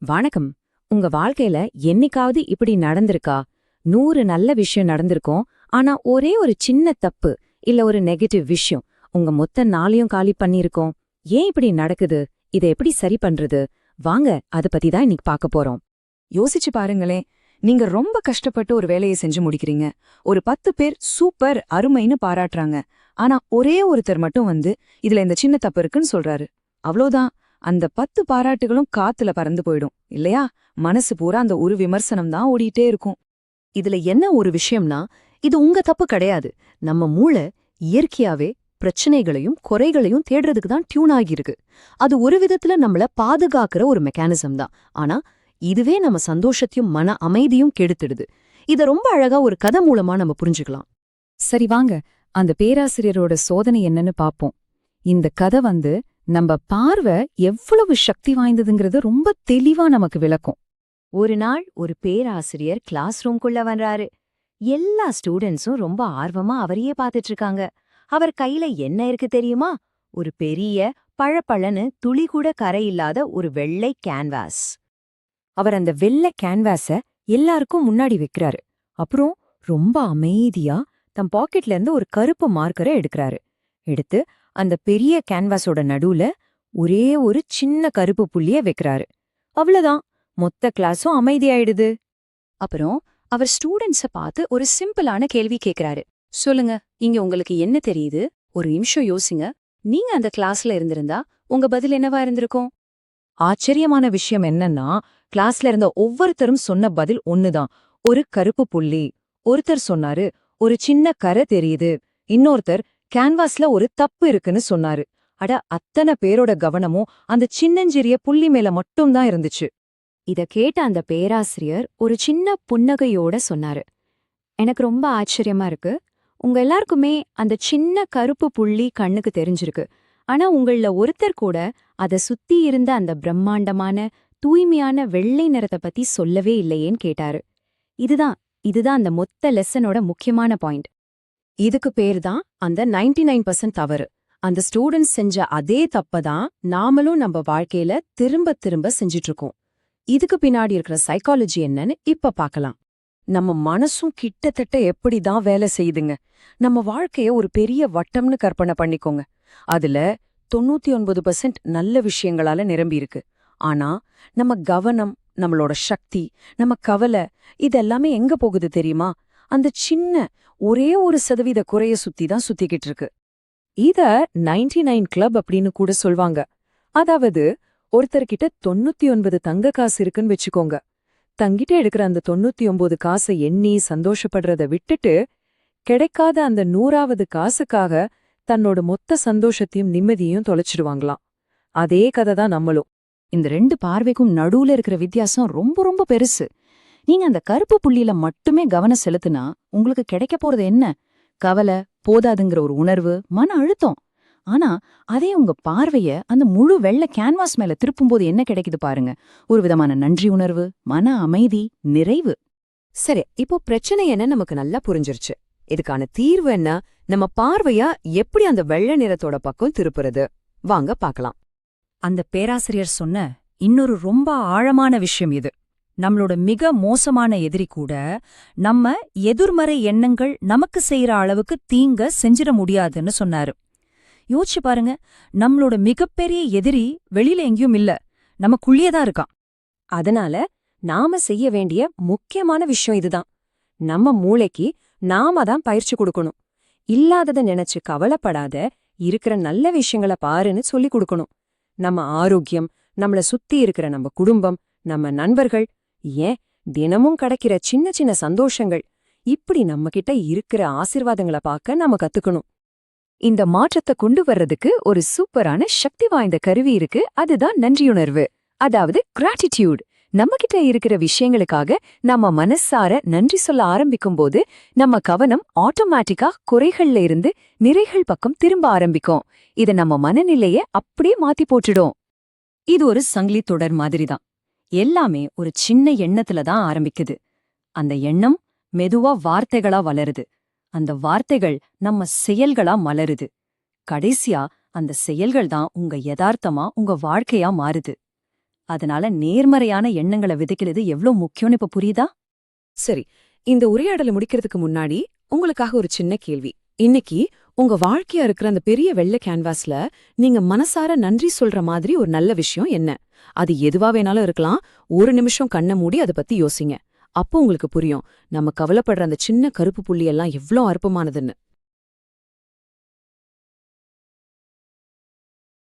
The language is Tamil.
வணக்கம். உங்க வாழ்க்கையில என்னைக்காவது இப்படி நடந்திருக்கா? 100 நல்ல விஷயம் நடந்திருக்கும். ஆனா ஒரே ஒரு சின்ன தப்பு இல்ல ஒரு நெகட்டிவ் விஷயம் உங்க மொத்த நாளையும் காலி பண்ணிருக்கோம். ஏன் இப்படி நடக்குது? இதை எப்படி சரி பண்றது? வாங்க அத பத்தி தான் இன்னைக்கு பார்க்க போறோம். யோசிச்சு பாருங்களேன். நீங்க ரொம்ப கஷ்டப்பட்டு ஒரு வேலையை செஞ்சு முடிக்கிறீங்க. ஒரு 10 பேர் சூப்பர் அருமைன்னு பாராட்டுறாங்க. ஆனா ஒரே ஒருத்தர் மட்டும் இதுல இந்த சின்ன தப்பு இருக்குன்னு சொல்றாரு. அவ்வளோதான். அந்த 10 பாராட்டுகளும் காத்துல பறந்து போயிடும் இல்லையா? மனசு பூரா அந்த ஒரு விமர்சனம் தான் ஓடிட்டே இருக்கும். இதுல என்ன ஒரு விஷயம்னா, இது உங்க தப்பு கிடையாது. நம்ம மூளை இயற்கையாவே பிரச்சனைகளையும் குறைகளையும் தேடுறதுக்கு தான் டியூன் ஆகியிருக்கு. அது ஒரு விதத்துல நம்மள பாதுகாக்கிற ஒரு மெக்கானிசம் தான். ஆனா இதுவே நம்ம சந்தோஷத்தையும் மன அமைதியும் கெடுத்துடுது. இத ரொம்ப அழகா ஒரு கதை மூலமா நம்ம புரிஞ்சுக்கலாம். சரி வாங்க, அந்த பேராசிரியரோட சோதனை என்னன்னு பாப்போம். இந்த கதை நம்ம பார்வை எவ்வளவு சக்தி வாய்ந்ததுங்கிறது ரொம்ப தெளிவா நமக்கு விளக்கும். ஒரு நாள் ஒரு பேராசிரியர் கிளாஸ் ரூம்குள்ள வர்றாரு. எல்லா ஸ்டூடெண்ட்ஸும் ரொம்ப ஆர்வமா அவரையே பார்த்துட்டு இருக்காங்க. அவர் கையில என்ன இருக்கு தெரியுமா? ஒரு பெரிய பழப்பழன்னு துளி கூட கரையில்லாத ஒரு வெள்ளை கேன்வாஸ். அவர் அந்த வெள்ளை கேன்வாஸ எல்லாருக்கும் முன்னாடி வைக்கிறாரு. அப்புறம் ரொம்ப அமைதியா தம் பாக்கெட்ல இருந்து ஒரு கருப்பு மார்க்கரை எடுக்கறாரு. எடுத்து அந்த பெரிய கேன்வாஸோட நடுவுல ஒரே ஒரு சின்ன கருப்பு புள்ளிய வைக்கிறாரு. அவ்வளவுதான், மொத்த கிளாஸும் அமைதியாயிடுது. அப்புறம் அவர் ஸ்டூடெண்ட்ஸ பார்த்து ஒரு சிம்பிளான கேள்வி கேக்குறாரு. சொல்லுங்க, இங்க உங்களுக்கு என்ன தெரியுது? ஒரு நிமிஷம் யோசிங்க. நீங்க அந்த கிளாஸ்ல இருந்திருந்தா உங்க பதில் என்னவா இருந்திருக்கும்? ஆச்சரியமான விஷயம் என்னன்னா, கிளாஸ்ல இருந்த ஒவ்வொருத்தரும் சொன்ன பதில் ஒண்ணுதான், ஒரு கருப்பு புள்ளி. ஒருத்தர் சொன்னாரு, ஒரு சின்ன கரை தெரியுது. இன்னொருத்தர், கேன்வாஸ்ல ஒரு தப்பு இருக்குன்னு சொன்னாரு. அட, அத்தனை பேரோட கவனமும் அந்த சின்னஞ்சிறிய புள்ளி மேல மட்டும்தான் இருந்துச்சு. இத கேட்ட அந்த பேராசிரியர் ஒரு சின்ன புன்னகையோட சொன்னாரு. எனக்கு ரொம்ப ஆச்சரியமா இருக்கு. உங்க எல்லாருக்குமே அந்த சின்ன கருப்பு புள்ளி கண்ணுக்கு தெரிஞ்சிருக்கு. ஆனா உங்கள ஒருத்தர் கூட அத சுத்தி இருந்த அந்த பிரம்மாண்டமான தூய்மையான வெள்ளை நிறத்தை பத்தி சொல்லவே இல்லையேன்னு கேட்டாரு. இதுதான் அந்த மொத்த லெசனோட முக்கியமான பாயிண்ட். இதுக்கு பேர் தான் அந்த 99% தவறு. அந்த ஸ்டூடெண்ட்ஸ் செஞ்ச அதே தப்பதான் நாமளும் நம்ம வாழ்க்கையில திரும்ப திரும்ப செஞ்சிட்டு இருக்கோம். இதுக்கு பின்னாடி இருக்கிற சைக்காலஜி என்னன்னு இப்ப பார்க்கலாம். நம்ம மனசும் கிட்டத்தட்ட எப்படிதான் வேலை செய்யுதுங்க. நம்ம வாழ்க்கைய ஒரு பெரிய வட்டம்னு கற்பனை பண்ணிக்கோங்க. அதுல 99% நல்ல விஷயங்களால நிரம்பியிருக்கு. ஆனா நம்ம கவனம், நம்மளோட சக்தி, நம்ம கவலை இதெல்லாமே எங்க போகுது தெரியுமா? அந்த சின்ன ஒரே ஒரு சதவீத குறைய சுத்தி தான் சுத்திக்கிட்டு இருக்கு. இத 99 கிளப் அப்படின்னு கூட சொல்வாங்க. அதாவது ஒருத்தர்கிட்ட 99 தங்க காசு இருக்குன்னு வச்சுக்கோங்க. தங்கிட்ட எடுக்கிற அந்த 99 காசை எண்ணி சந்தோஷப்படுறத விட்டுட்டு, கிடைக்காத அந்த 100வது காசுக்காக தன்னோட மொத்த சந்தோஷத்தையும் நிம்மதியையும் தொலைச்சிடுவாங்களாம். அதே கதை தான் நம்மளும். இந்த ரெண்டு பார்வைக்கும் நடுவுல இருக்கிற வித்தியாசம் ரொம்ப ரொம்ப பெருசு. நீங்க அந்த கருப்பு புள்ளியில மட்டுமே கவனம் செலுத்துனா உங்களுக்கு கிடைக்க போறது என்ன? கவலை, போதாதுங்கிற ஒரு உணர்வு, மன அழுத்தம். ஆனா அதே உங்க பார்வைய அந்த முழு வெள்ளை கேன்வாஸ் மேல திருப்பும்போது என்ன கிடைக்குது பாருங்க. ஒரு விதமான நன்றி உணர்வு, மன அமைதி, நிறைவு. சரி, இப்போ பிரச்சனை என்ன நமக்கு நல்லா புரிஞ்சிருச்சு. இதுக்கான தீர்வு என்ன? நம்ம பார்வையா எப்படி அந்த வெள்ளை நிறத்தோட பக்கம் திருப்புறது? வாங்க பார்க்கலாம். அந்த பேராசிரியர் சொன்ன இன்னொரு ரொம்ப ஆழமான விஷயம் இது. நம்மளோட மிக மோசமான எதிரி கூட நம்ம எதிர்மறை எண்ணங்கள் நமக்கு செய்யற அளவுக்கு தீங்க செஞ்சிட முடியாதுன்னு சொன்னாரு. யோசிச்சு பாருங்க, நம்மளோட மிகப்பெரிய எதிரி வெளியில எங்கேயும் இல்ல, நமக்குள்ளேயேதான் இருக்கான். அதனால நாம செய்ய வேண்டிய முக்கியமான விஷயம் இதுதான். நம்ம மூளைக்கு நாம தான் பயிற்சி கொடுக்கணும். இல்லாதத நினைச்சு கவலைப்படாத, இருக்கிற நல்ல விஷயங்கள பாருன்னு சொல்லி கொடுக்கணும். நம்ம ஆரோக்கியம், நம்மள சுத்தி இருக்கிற நம்ம குடும்பம், நம்ம நண்பர்கள், ஏன் தினமும் கிடைக்கிற சின்ன சின்ன சந்தோஷங்கள், இப்படி நம்ம கிட்ட இருக்கிற ஆசீர்வாதங்களை பார்க்க நாம கத்துக்கணும். இந்த மாற்றத்தை கொண்டு வர்றதுக்கு ஒரு சூப்பரான சக்தி வாய்ந்த கருவி இருக்கு. அதுதான் நன்றியுணர்வு, அதாவது கிராட்டிடியூட். நம்ம கிட்ட இருக்கிற விஷயங்களுக்காக நம்ம மனசார நன்றி சொல்ல ஆரம்பிக்கும் போது நம்ம கவனம் ஆட்டோமேட்டிக்கா குறைகள்ல இருந்து நிறைகள் பக்கம் திரும்ப ஆரம்பிக்கும். இத நம்ம மனநிலைய அப்படியே மாத்தி போட்டுடும். இது ஒரு சங்கிலி தொடர் மாதிரிதான். எல்லாமே ஒரு சின்ன எண்ணத்துல தான் ஆரம்பிக்குது. அந்த எண்ணம் மெதுவா வார்த்தைகளா வளருது. அந்த வார்த்தைகள் நம்ம செயல்களா மலருது. கடைசியா அந்த செயல்கள் தான் உங்க யதார்த்தமா உங்க வாழ்க்கையா மாறுது. அதனால நேர்மறையான எண்ணங்களை விதைக்கிறது எவ்ளோ முக்கியம்னு இப்ப புரியுதா? சரி, இந்த உரையாடலை முடிக்கிறதுக்கு முன்னாடி உங்களுக்காக ஒரு சின்ன கேள்வி. இன்னைக்கு உங்க வாழ்க்கையா இருக்கிற அந்த பெரிய வெள்ளை கேன்வாஸ்ல நீங்க மனசார நன்றி சொல்ற மாதிரி ஒரு நல்ல விஷயம் என்ன? அது எதுவா வேணாலும் இருக்கலாம். ஒரு நிமிஷம் கண்ணை மூடி அதை பத்தி யோசிங்க. அப்போ உங்களுக்கு புரியும் நம்ம கவலைப்படுற அந்த சின்ன கருப்பு புள்ளி எல்லாம் எவ்ளோ அற்பமானதுன்னு.